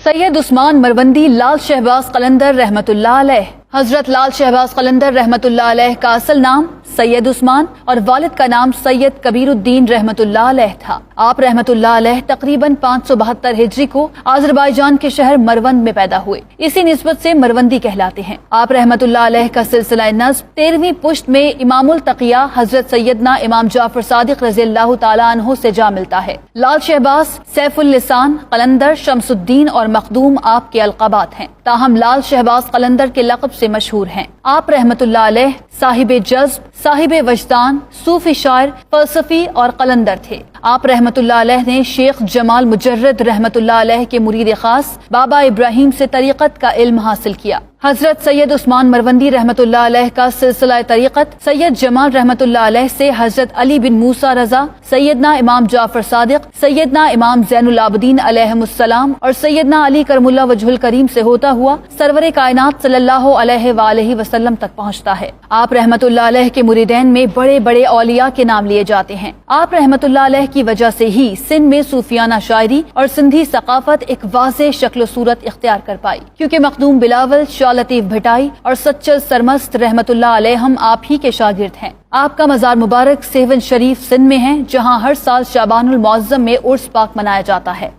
سید عثمان مروندی لال شہباز قلندر رحمت اللہ علیہ۔ حضرت لال شہباز قلندر رحمت اللہ علیہ کا اصل نام سید عثمان اور والد کا نام سید کبیر الدین رحمت اللہ علیہ تھا۔ آپ رحمت اللہ علیہ تقریباً 572 ہجری کو آذربائیجان کے شہر مروند میں پیدا ہوئے، اسی نسبت سے مروندی کہلاتے ہیں۔ آپ رحمت اللہ علیہ کا سلسلہ نسب 13ویں پشت میں امام التقیہ حضرت سیدنا امام جعفر صادق رضی اللہ تعالیٰ عنہ سے جا ملتا ہے۔ لال شہباز، سیف اللسان، قلندر، شمس الدین اور مخدوم آپ کے القابات ہیں، تاہم لال شہباز قلندر کے لقب سے مشہور ہیں۔ آپ رحمت اللہ علیہ صاحب جذب، صاحب وجدان، صوفی شاعر، فلسفی اور قلندر تھے۔ آپ رحمت اللہ علیہ نے شیخ جمال مجرد رحمت اللہ علیہ کے مرید خاص بابا ابراہیم سے طریقت کا علم حاصل کیا۔ حضرت سید عثمان مروندی رحمت اللہ علیہ کا سلسلہ طریقت سید جمال رحمت اللہ علیہ سے حضرت علی بن موسیٰ رضا، سیدنا امام جعفر صادق، سیدنا امام زین العابدین علیہم السلام اور سیدنا علی کرم اللہ وجہ الکریم سے ہوتا ہوا سرور کائنات صلی اللہ علیہ وآلہ وسلم تک پہنچتا ہے۔ آپ رحمت اللہ علیہ کے مریدین میں بڑے بڑے اولیاء کے نام لیے جاتے ہیں۔ آپ رحمت اللہ علیہ کی وجہ سے ہی سندھ میں صوفیانہ شاعری اور سندھی ثقافت ایک واضح شکل و صورت اختیار کر پائی، کیونکہ مخدوم بلاول، شاہ لطیف بھٹائی اور سچل سرمست رحمت اللہ علیہم آپ ہی کے شاگرد ہیں۔ آپ کا مزار مبارک سیون شریف سندھ میں ہے، جہاں ہر سال شعبان المعظم میں عرس پاک منایا جاتا ہے۔